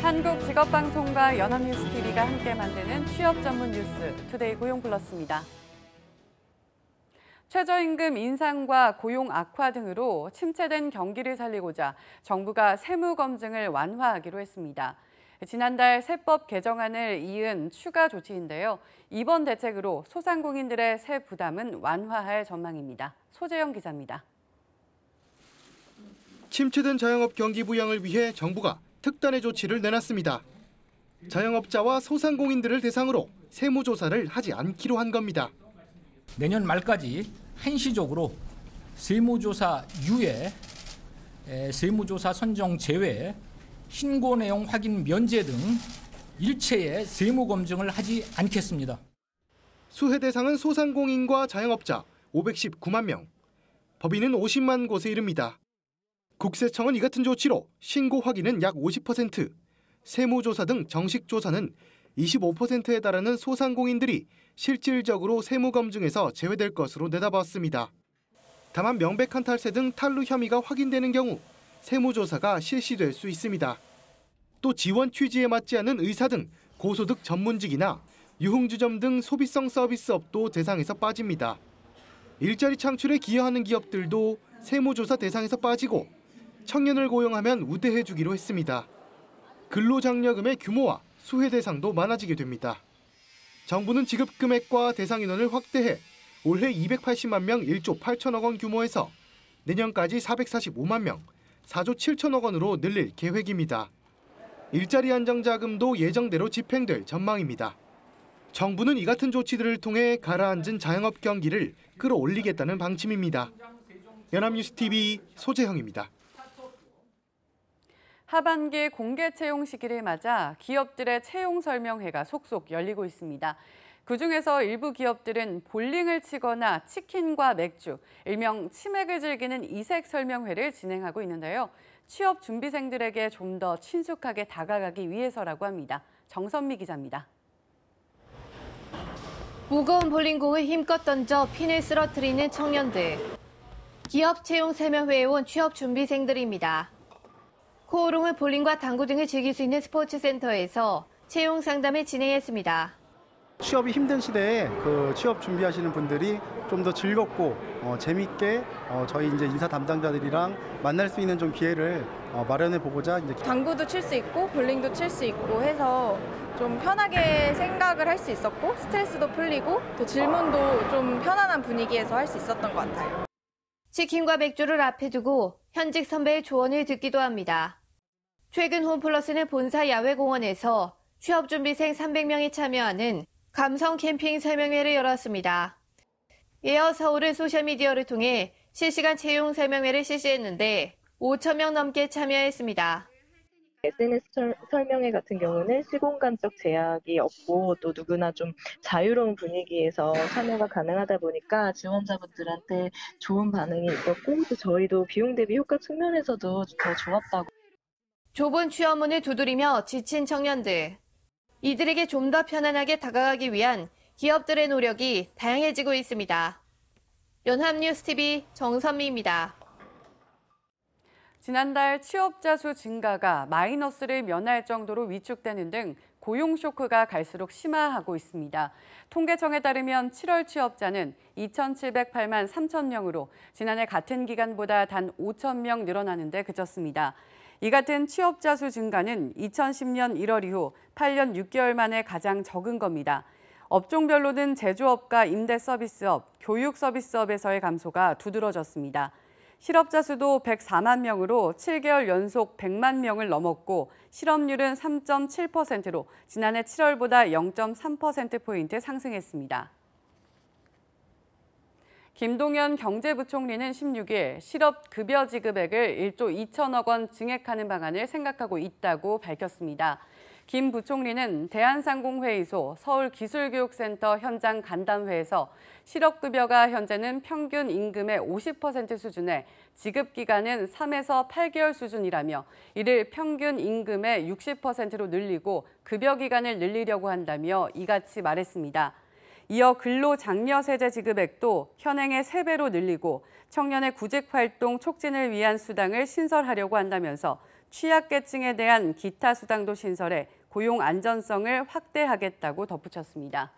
한국직업방송과 연합뉴스TV가 함께 만드는 취업 전문 뉴스 투데이 고용플러스입니다. 최저임금 인상과 고용 악화 등으로 침체된 경기를 살리고자 정부가 세무 검증을 완화하기로 했습니다. 지난달 세법 개정안을 이은 추가 조치인데요. 이번 대책으로 소상공인들의 세 부담은 완화할 전망입니다. 소재영 기자입니다. 침체된 자영업 경기 부양을 위해 정부가 특단의 조치를 내놨습니다. 자영업자와 소상공인들을 대상으로 세무조사를 하지 않기로 한 겁니다. 내년 말까지 한시적으로 세무조사 유예, 세무조사 선정 제외, 신고 내용 확인 면제 등 일체의 세무 검증을 하지 않겠습니다. 수혜 대상은 소상공인과 자영업자 519만 명, 법인은 50만 곳에 이릅니다. 국세청은 이 같은 조치로 신고 확인은 약 50%, 세무조사 등 정식 조사는 25%에 달하는 소상공인들이 실질적으로 세무검증에서 제외될 것으로 내다봤습니다. 다만 명백한 탈세 등 탈루 혐의가 확인되는 경우 세무조사가 실시될 수 있습니다. 또 지원 취지에 맞지 않는 의사 등 고소득 전문직이나 유흥주점 등 소비성 서비스업도 대상에서 빠집니다. 일자리 창출에 기여하는 기업들도 세무조사 대상에서 빠지고 청년을 고용하면 우대해주기로 했습니다. 근로장려금의 규모와 수혜 대상도 많아지게 됩니다. 정부는 지급 금액과 대상 인원을 확대해 올해 280만 명 1조 8천억 원 규모에서 내년까지 445만 명 4조 7천억 원으로 늘릴 계획입니다. 일자리 안정자금도 예정대로 집행될 전망입니다. 정부는 이 같은 조치들을 통해 가라앉은 자영업 경기를 끌어올리겠다는 방침입니다. 연합뉴스TV 소재형입니다. 하반기 공개 채용 시기를 맞아 기업들의 채용 설명회가 속속 열리고 있습니다. 그중에서 일부 기업들은 볼링을 치거나 치킨과 맥주, 일명 치맥을 즐기는 이색 설명회를 진행하고 있는데요. 취업 준비생들에게 좀 더 친숙하게 다가가기 위해서라고 합니다. 정선미 기자입니다. 무거운 볼링공을 힘껏 던져 핀을 쓰러뜨리는 청년들. 기업 채용 설명회에 온 취업 준비생들입니다. 코오롱은 볼링과 당구 등을 즐길 수 있는 스포츠센터에서 채용 상담을 진행했습니다. 취업이 힘든 시대에 취업 준비하시는 분들이 좀 더 즐겁고 재밌게 저희 이제 인사 담당자들이랑 만날 수 있는 좀 기회를 마련해 보고자 이제 당구도 칠 수 있고 볼링도 칠 수 있고 해서 좀 편하게 생각을 할 수 있었고 스트레스도 풀리고 또 질문도 좀 편안한 분위기에서 할 수 있었던 것 같아요. 치킨과 맥주를 앞에 두고 현직 선배의 조언을 듣기도 합니다. 최근 홈플러스는 본사 야외공원에서 취업준비생 300명이 참여하는 감성 캠핑 설명회를 열었습니다. 이어 서울은 소셜미디어를 통해 실시간 채용 설명회를 실시했는데 5,000명 넘게 참여했습니다. SNS 설명회 같은 경우는 시공간적 제약이 없고 또 누구나 좀 자유로운 분위기에서 참여가 가능하다 보니까 지원자분들한테 좋은 반응이 있었고 또 저희도 비용 대비 효과 측면에서도 더 좋았다고. 좁은 취업문을 두드리며 지친 청년들. 이들에게 좀 더 편안하게 다가가기 위한 기업들의 노력이 다양해지고 있습니다. 연합뉴스TV 정선미입니다. 지난달 취업자 수 증가가 마이너스를 면할 정도로 위축되는 등 고용 쇼크가 갈수록 심화하고 있습니다. 통계청에 따르면 7월 취업자는 2,708만 3천 명으로 지난해 같은 기간보다 단 5천 명 늘어나는 데 그쳤습니다. 이 같은 취업자 수 증가는 2010년 1월 이후 8년 6개월 만에 가장 적은 겁니다. 업종별로는 제조업과 임대서비스업, 교육서비스업에서의 감소가 두드러졌습니다. 실업자 수도 104만 명으로 7개월 연속 100만 명을 넘었고 실업률은 3.7%로 지난해 7월보다 0.3%포인트 상승했습니다. 김동연 경제부총리는 16일 실업급여 지급액을 1조 2천억 원 증액하는 방안을 생각하고 있다고 밝혔습니다. 김 부총리는 대한상공회의소 서울기술교육센터 현장 간담회에서 실업급여가 현재는 평균 임금의 50% 수준에 지급기간은 3에서 8개월 수준이라며 이를 평균 임금의 60%로 늘리고 급여기간을 늘리려고 한다며 이같이 말했습니다. 이어 근로장려세제 지급액도 현행의 3배로 늘리고 청년의 구직활동 촉진을 위한 수당을 신설하려고 한다면서 취약계층에 대한 기타 수당도 신설해 고용 안전성을 확대하겠다고 덧붙였습니다.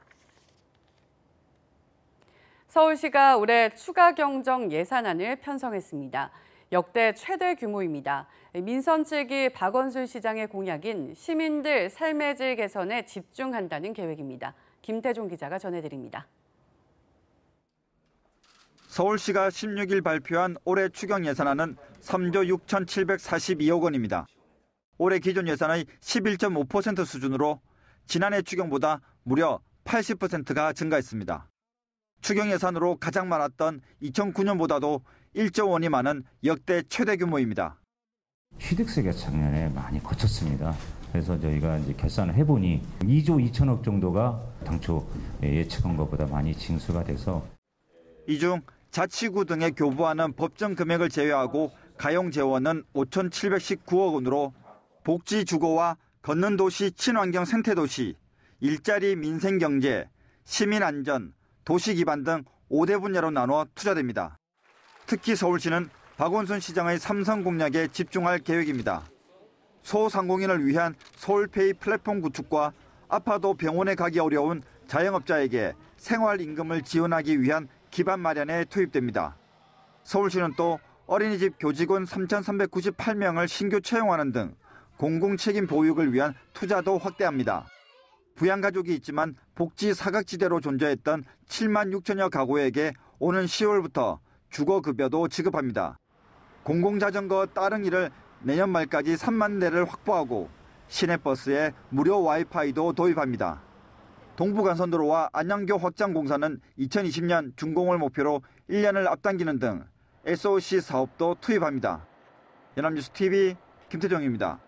서울시가 올해 추가 경정 예산안을 편성했습니다. 역대 최대 규모입니다. 민선 7기 박원순 시장의 공약인 시민들 삶의 질 개선에 집중한다는 계획입니다. 김태종 기자가 전해드립니다. 서울시가 16일 발표한 올해 추경 예산안은 3조 6,742억 원입니다. 올해 기존 예산의 11.5% 수준으로 지난해 추경보다 무려 80%가 증가했습니다. 추경 예산으로 가장 많았던 2009년보다도 1조 원이 많은 역대 최대 규모입니다. 취득세가 작년에 많이 거쳤습니다. 그래서 저희가 이제 결산을 해보니 2조 2천억 정도가 당초 예측한 것보다 많이 징수가 돼서 이 중 자치구 등에 교부하는 법정 금액을 제외하고 가용 재원은 5,719억 원으로 복지 주거와 걷는 도시 친환경 생태 도시, 일자리 민생 경제, 시민 안전, 도시 기반 등 5대 분야로 나눠 투자됩니다. 특히 서울시는 박원순 시장의 3선 공약에 집중할 계획입니다. 소상공인을 위한 서울페이 플랫폼 구축과 아파도 병원에 가기 어려운 자영업자에게 생활임금을 지원하기 위한 기반 마련에 투입됩니다. 서울시는 또 어린이집 교직원 3,398명을 신규 채용하는 등 공공책임 보육을 위한 투자도 확대합니다. 부양가족이 있지만 복지 사각지대로 존재했던 7만 6천여 가구에게 오는 10월부터 주거급여도 지급합니다. 공공자전거 따릉이를 내년 말까지 3만 대를 확보하고 시내버스에 무료 와이파이도 도입합니다. 동부간선도로와 안양교 확장 공사는 2020년 준공을 목표로 1년을 앞당기는 등 SOC 사업도 투입합니다. 연합뉴스TV 김태정입니다.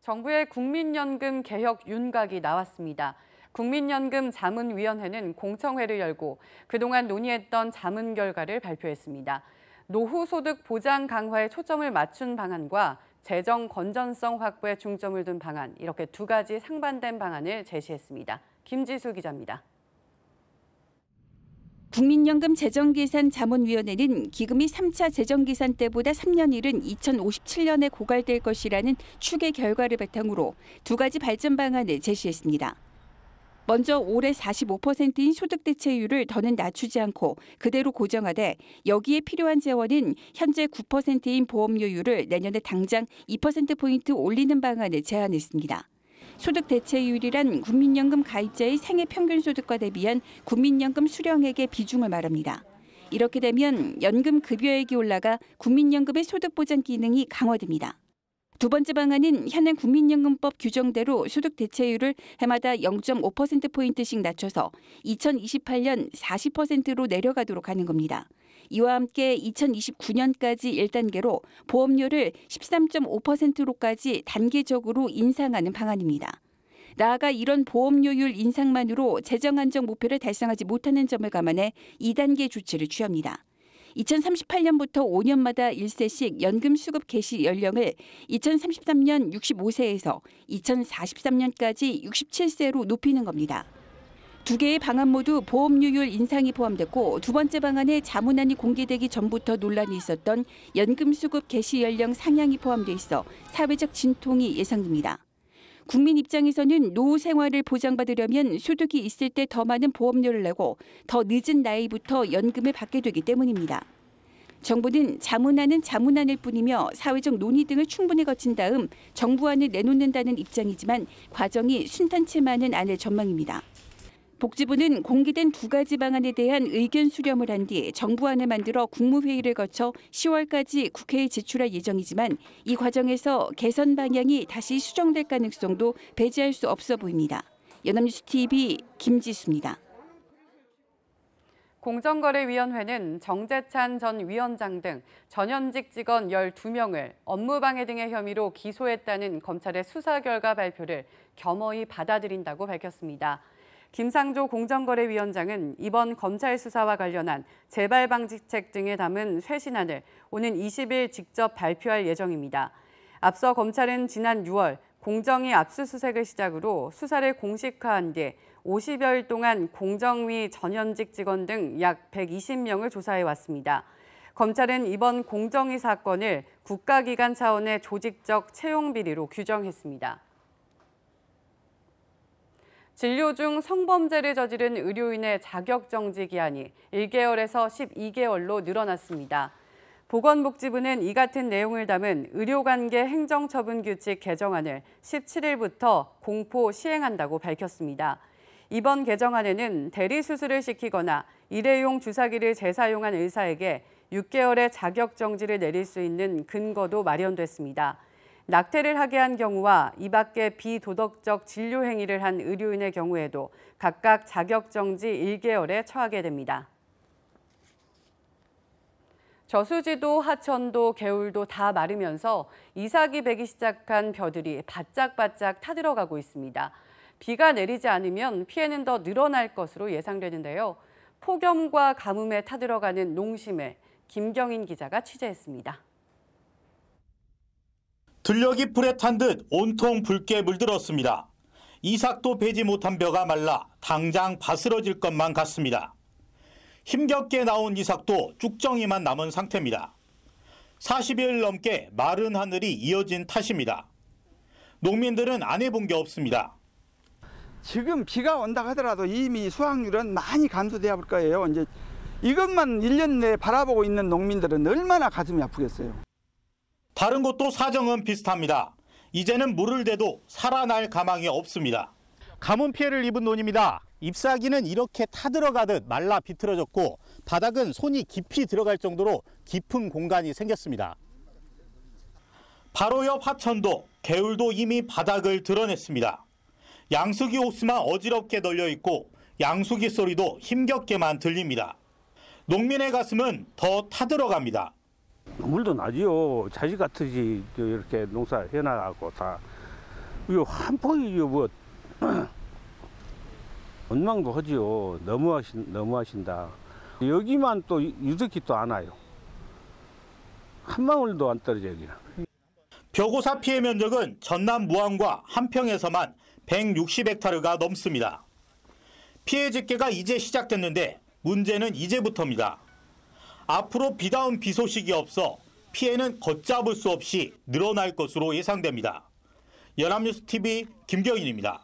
정부의 국민연금 개혁 윤곽이 나왔습니다. 국민연금 자문위원회는 공청회를 열고 그동안 논의했던 자문 결과를 발표했습니다. 노후 소득 보장 강화에 초점을 맞춘 방안과 재정 건전성 확보에 중점을 둔 방안, 이렇게 두 가지 상반된 방안을 제시했습니다. 김지수 기자입니다. 국민연금 재정계산자문위원회는 기금이 3차 재정계산 때보다 3년 이른 2057년에 고갈될 것이라는 추계 결과를 바탕으로 두 가지 발전 방안을 제시했습니다. 먼저 올해 45%인 소득 대체율을 더는 낮추지 않고 그대로 고정하되 여기에 필요한 재원은 현재 9%인 보험료율을 내년에 당장 2%포인트 올리는 방안을 제안했습니다. 소득 대체율이란 국민연금 가입자의 생애 평균 소득과 대비한 국민연금 수령액의 비중을 말합니다. 이렇게 되면 연금 급여액이 올라가 국민연금의 소득 보장 기능이 강화됩니다. 두 번째 방안은 현행 국민연금법 규정대로 소득 대체율을 해마다 0.5%포인트씩 낮춰서 2028년 40%로 내려가도록 하는 겁니다. 이와 함께 2029년까지 1단계로 보험료를 13.5%로까지 단계적으로 인상하는 방안입니다. 나아가 이런 보험료율 인상만으로 재정 안정 목표를 달성하지 못하는 점을 감안해 2단계 조치를 취합니다. 2038년부터 5년마다 1세씩 연금 수급 개시 연령을 2033년 65세에서 2043년까지 67세로 높이는 겁니다. 두 개의 방안 모두 보험료율 인상이 포함됐고 두 번째 방안에 자문안이 공개되기 전부터 논란이 있었던 연금 수급 개시 연령 상향이 포함돼 있어 사회적 진통이 예상됩니다. 국민 입장에서는 노후 생활을 보장받으려면 소득이 있을 때 더 많은 보험료를 내고 더 늦은 나이부터 연금을 받게 되기 때문입니다. 정부는 자문안은 자문안일 뿐이며 사회적 논의 등을 충분히 거친 다음 정부안을 내놓는다는 입장이지만 과정이 순탄치만은 않을 전망입니다. 복지부는 공개된 두 가지 방안에 대한 의견 수렴을 한 뒤 정부안을 만들어 국무회의를 거쳐 10월까지 국회에 제출할 예정이지만 이 과정에서 개선 방향이 다시 수정될 가능성도 배제할 수 없어 보입니다. 연합뉴스TV 김지수입니다. 공정거래위원회는 정재찬 전 위원장 등 전현직 직원 12명을 업무방해 등의 혐의로 기소했다는 검찰의 수사 결과 발표를 겸허히 받아들인다고 밝혔습니다. 김상조 공정거래위원장은 이번 검찰 수사와 관련한 재발 방지책 등에 담은 쇄신안을 오는 20일 직접 발표할 예정입니다. 앞서 검찰은 지난 6월 공정위 압수수색을 시작으로 수사를 공식화한 뒤 50여일 동안 공정위 전현직 직원 등 약 120명을 조사해 왔습니다. 검찰은 이번 공정위 사건을 국가기관 차원의 조직적 채용 비리로 규정했습니다. 진료 중 성범죄를 저지른 의료인의 자격정지 기한이 1개월에서 12개월로 늘어났습니다. 보건복지부는 이 같은 내용을 담은 의료관계 행정처분규칙 개정안을 17일부터 공포 시행한다고 밝혔습니다. 이번 개정안에는 대리수술을 시키거나 일회용 주사기를 재사용한 의사에게 6개월의 자격정지를 내릴 수 있는 근거도 마련됐습니다. 낙태를 하게 한 경우와 이 밖의 비도덕적 진료 행위를 한 의료인의 경우에도 각각 자격정지 1개월에 처하게 됩니다. 저수지도 하천도 개울도 다 마르면서 이삭이 배기 시작한 벼들이 바짝바짝 타들어가고 있습니다. 비가 내리지 않으면 피해는 더 늘어날 것으로 예상되는데요. 폭염과 가뭄에 타들어가는 농심을 김경인 기자가 취재했습니다. 들녘이 불에 탄 듯 온통 붉게 물들었습니다. 이삭도 베지 못한 벼가 말라 당장 바스러질 것만 같습니다. 힘겹게 나온 이삭도 쭉정이만 남은 상태입니다. 40일 넘게 마른 하늘이 이어진 탓입니다. 농민들은 안 해본 게 없습니다. 지금 비가 온다 하더라도 이미 수확률은 많이 감소되어 볼 거예요. 이제 이것만 1년 내에 바라보고 있는 농민들은 얼마나 가슴이 아프겠어요. 다른 곳도 사정은 비슷합니다. 이제는 물을 대도 살아날 가망이 없습니다. 가뭄 피해를 입은 논입니다. 잎사귀는 이렇게 타들어가듯 말라 비틀어졌고 바닥은 손이 깊이 들어갈 정도로 깊은 공간이 생겼습니다. 바로 옆 하천도 개울도 이미 바닥을 드러냈습니다. 양수기 호스만 어지럽게 널려 있고 양수기 소리도 힘겹게만 들립니다. 농민의 가슴은 더 타들어갑니다. 물도 나지요. 자식 같으지 이렇게 농사 해나가고 다. 이거 한 폭이 뭐 원망도 하지요. 너무하신다. 여기만 또 유득히 또 안 와요. 한 방울도 안 떨어져 여기는. 벼고사 피해 면적은 전남 무안과 한평에서만 160헥타르가 넘습니다. 피해 집계가 이제 시작됐는데 문제는 이제부터입니다. 앞으로 비다운 비 소식이 없어 피해는 걷잡을 수 없이 늘어날 것으로 예상됩니다. 연합뉴스TV 김경인입니다.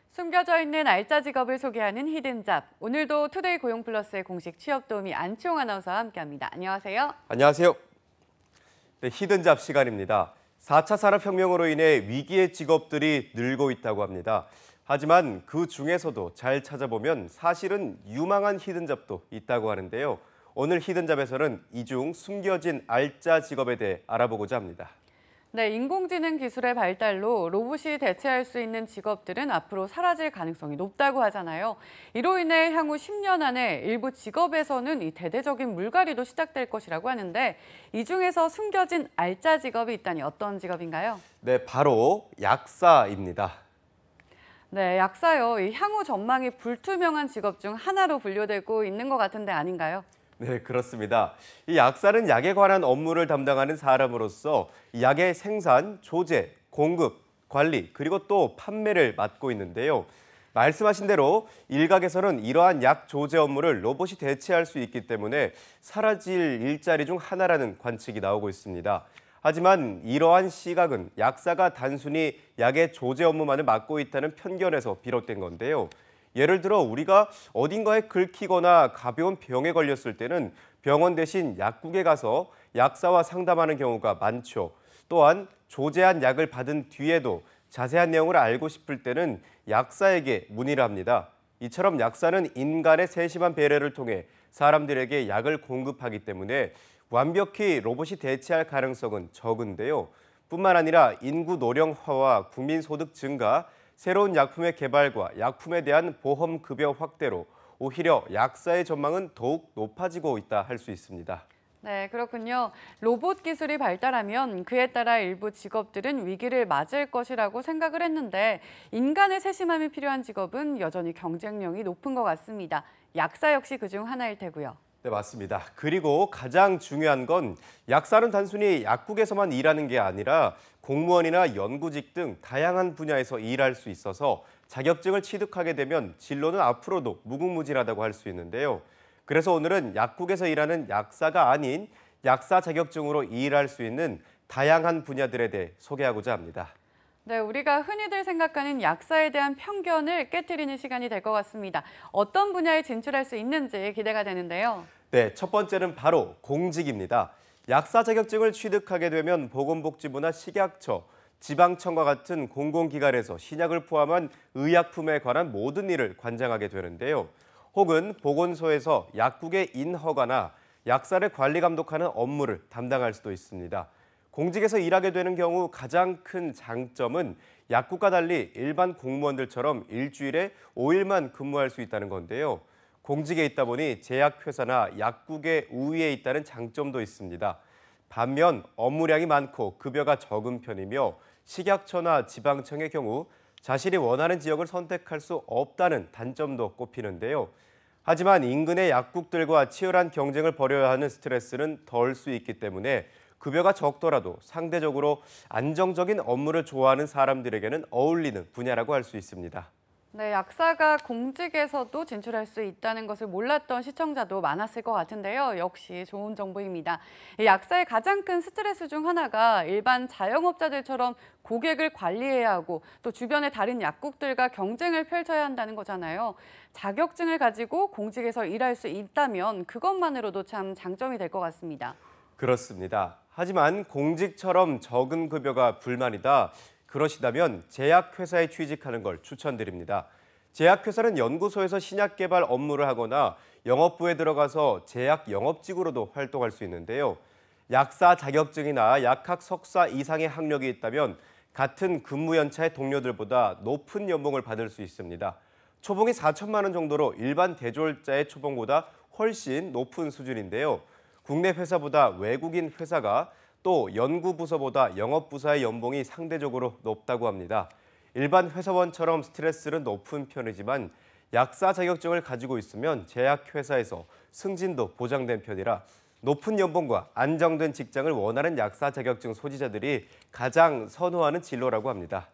숨겨져 있는 알짜 직업을 소개하는 히든잡. 오늘도 투데이 고용플러스의 공식 취업 도우미 안치홍 아나운서와 함께합니다. 안녕하세요. 안녕하세요. 네, 히든잡 시간입니다. 4차 산업혁명으로 인해 위기의 직업들이 늘고 있다고 합니다. 하지만 그 중에서도 잘 찾아보면 사실은 유망한 히든잡도 있다고 하는데요. 오늘 히든잡에서는 이 중 숨겨진 알짜 직업에 대해 알아보고자 합니다. 네, 인공지능 기술의 발달로 로봇이 대체할 수 있는 직업들은 앞으로 사라질 가능성이 높다고 하잖아요. 이로 인해 향후 10년 안에 일부 직업에서는 이 대대적인 물갈이도 시작될 것이라고 하는데 이 중에서 숨겨진 알짜 직업이 있다니 어떤 직업인가요? 네, 바로 약사입니다. 네, 약사요. 이 향후 전망이 불투명한 직업 중 하나로 분류되고 있는 것 같은데 아닌가요? 네, 그렇습니다. 이 약사는 약에 관한 업무를 담당하는 사람으로서 약의 생산, 조제, 공급, 관리, 그리고 또 판매를 맡고 있는데요. 말씀하신 대로 일각에서는 이러한 약 조제 업무를 로봇이 대체할 수 있기 때문에 사라질 일자리 중 하나라는 관측이 나오고 있습니다. 하지만 이러한 시각은 약사가 단순히 약의 조제 업무만을 맡고 있다는 편견에서 비롯된 건데요. 예를 들어 우리가 어딘가에 긁히거나 가벼운 병에 걸렸을 때는 병원 대신 약국에 가서 약사와 상담하는 경우가 많죠. 또한 조제한 약을 받은 뒤에도 자세한 내용을 알고 싶을 때는 약사에게 문의를 합니다. 이처럼 약사는 인간의 세심한 배려를 통해 사람들에게 약을 공급하기 때문에 완벽히 로봇이 대체할 가능성은 적은데요. 뿐만 아니라 인구 노령화와 국민 소득 증가, 새로운 약품의 개발과 약품에 대한 보험 급여 확대로 오히려 약사의 전망은 더욱 높아지고 있다 할 수 있습니다. 네, 그렇군요. 로봇 기술이 발달하면 그에 따라 일부 직업들은 위기를 맞을 것이라고 생각을 했는데 인간의 세심함이 필요한 직업은 여전히 경쟁력이 높은 것 같습니다. 약사 역시 그중 하나일 테고요. 네, 맞습니다. 그리고 가장 중요한 건 약사는 단순히 약국에서만 일하는 게 아니라 공무원이나 연구직 등 다양한 분야에서 일할 수 있어서 자격증을 취득하게 되면 진로는 앞으로도 무궁무진하다고 할 수 있는데요. 그래서 오늘은 약국에서 일하는 약사가 아닌 약사 자격증으로 일할 수 있는 다양한 분야들에 대해 소개하고자 합니다. 네, 우리가 흔히들 생각하는 약사에 대한 편견을 깨트리는 시간이 될 것 같습니다. 어떤 분야에 진출할 수 있는지 기대가 되는데요. 네, 첫 번째는 바로 공직입니다. 약사 자격증을 취득하게 되면 보건복지부나 식약처, 지방청과 같은 공공기관에서 신약을 포함한 의약품에 관한 모든 일을 관장하게 되는데요. 혹은 보건소에서 약국의 인허가나 약사를 관리 감독하는 업무를 담당할 수도 있습니다. 공직에서 일하게 되는 경우 가장 큰 장점은 약국과 달리 일반 공무원들처럼 일주일에 5일만 근무할 수 있다는 건데요. 공직에 있다 보니 제약회사나 약국의 우위에 있다는 장점도 있습니다. 반면 업무량이 많고 급여가 적은 편이며 식약처나 지방청의 경우 자신이 원하는 지역을 선택할 수 없다는 단점도 꼽히는데요. 하지만 인근의 약국들과 치열한 경쟁을 벌여야 하는 스트레스는 덜 수 있기 때문에 급여가 적더라도 상대적으로 안정적인 업무를 좋아하는 사람들에게는 어울리는 분야라고 할 수 있습니다. 네, 약사가 공직에서도 진출할 수 있다는 것을 몰랐던 시청자도 많았을 것 같은데요. 역시 좋은 정보입니다. 약사의 가장 큰 스트레스 중 하나가 일반 자영업자들처럼 고객을 관리해야 하고 또 주변의 다른 약국들과 경쟁을 펼쳐야 한다는 거잖아요. 자격증을 가지고 공직에서 일할 수 있다면 그것만으로도 참 장점이 될 것 같습니다. 그렇습니다. 하지만 공직처럼 적은 급여가 불만이다. 그러시다면 제약회사에 취직하는 걸 추천드립니다. 제약회사는 연구소에서 신약 개발 업무를 하거나 영업부에 들어가서 제약 영업직으로도 활동할 수 있는데요. 약사 자격증이나 약학 석사 이상의 학력이 있다면 같은 근무 연차의 동료들보다 높은 연봉을 받을 수 있습니다. 초봉이 4천만 원 정도로 일반 대졸자의 초봉보다 훨씬 높은 수준인데요. 국내 회사보다 외국인 회사가 또 연구부서보다 영업부서의 연봉이 상대적으로 높다고 합니다. 일반 회사원처럼 스트레스는 높은 편이지만 약사 자격증을 가지고 있으면 제약회사에서 승진도 보장된 편이라 높은 연봉과 안정된 직장을 원하는 약사 자격증 소지자들이 가장 선호하는 진로라고 합니다.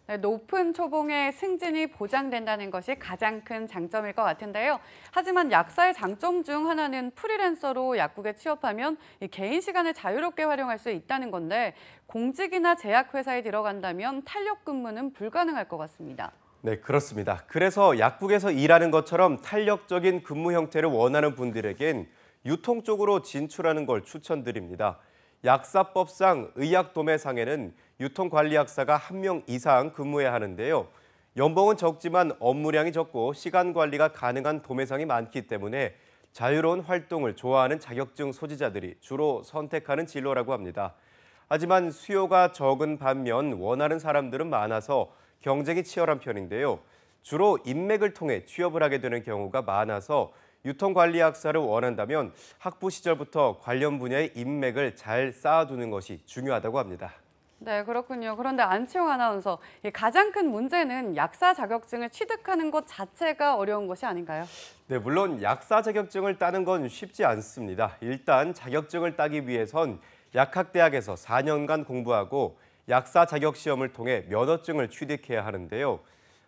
네, 높은 초봉의 승진이 보장된다는 것이 가장 큰 장점일 것 같은데요. 하지만 약사의 장점 중 하나는 프리랜서로 약국에 취업하면 개인 시간을 자유롭게 활용할 수 있다는 건데 공직이나 제약회사에 들어간다면 탄력 근무는 불가능할 것 같습니다. 네, 그렇습니다. 그래서 약국에서 일하는 것처럼 탄력적인 근무 형태를 원하는 분들에겐 유통 쪽으로 진출하는 걸 추천드립니다. 약사법상 의약도매상에는 유통관리약사가 1명 이상 근무해야 하는데요. 연봉은 적지만 업무량이 적고 시간 관리가 가능한 도매상이 많기 때문에 자유로운 활동을 좋아하는 자격증 소지자들이 주로 선택하는 진로라고 합니다. 하지만 수요가 적은 반면 원하는 사람들은 많아서 경쟁이 치열한 편인데요. 주로 인맥을 통해 취업을 하게 되는 경우가 많아서 유통관리학사를 원한다면 학부 시절부터 관련 분야의 인맥을 잘 쌓아두는 것이 중요하다고 합니다. 네, 그렇군요. 그런데 안치홍 아나운서, 가장 큰 문제는 약사 자격증을 취득하는 것 자체가 어려운 것이 아닌가요? 네, 물론 약사 자격증을 따는 건 쉽지 않습니다. 일단 자격증을 따기 위해선 약학대학에서 4년간 공부하고 약사 자격 시험을 통해 면허증을 취득해야 하는데요.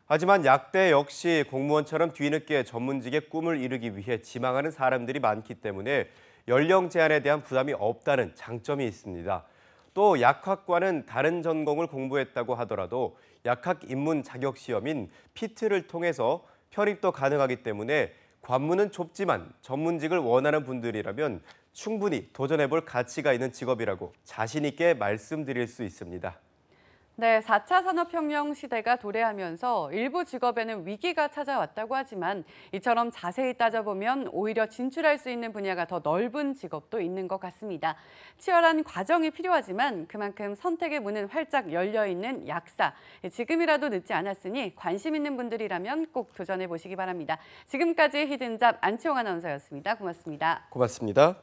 하지만 약대 역시 공무원처럼 뒤늦게 전문직의 꿈을 이루기 위해 지망하는 사람들이 많기 때문에 연령 제한에 대한 부담이 없다는 장점이 있습니다. 또 약학과는 다른 전공을 공부했다고 하더라도 약학 입문 자격 시험인 PT를 통해서 편입도 가능하기 때문에 관문은 좁지만 전문직을 원하는 분들이라면 충분히 도전해볼 가치가 있는 직업이라고 자신 있게 말씀드릴 수 있습니다. 네, 4차 산업혁명 시대가 도래하면서 일부 직업에는 위기가 찾아왔다고 하지만 이처럼 자세히 따져보면 오히려 진출할 수 있는 분야가 더 넓은 직업도 있는 것 같습니다. 치열한 과정이 필요하지만 그만큼 선택의 문은 활짝 열려있는 약사. 지금이라도 늦지 않았으니 관심 있는 분들이라면 꼭 도전해보시기 바랍니다. 지금까지 히든잡 안치홍 아나운서였습니다. 고맙습니다. 고맙습니다.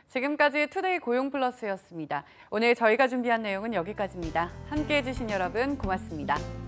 지금까지 투데이 고용플러스였습니다. 오늘 저희가 준비한 내용은 여기까지입니다. 함께해 주신 여러분 고맙습니다.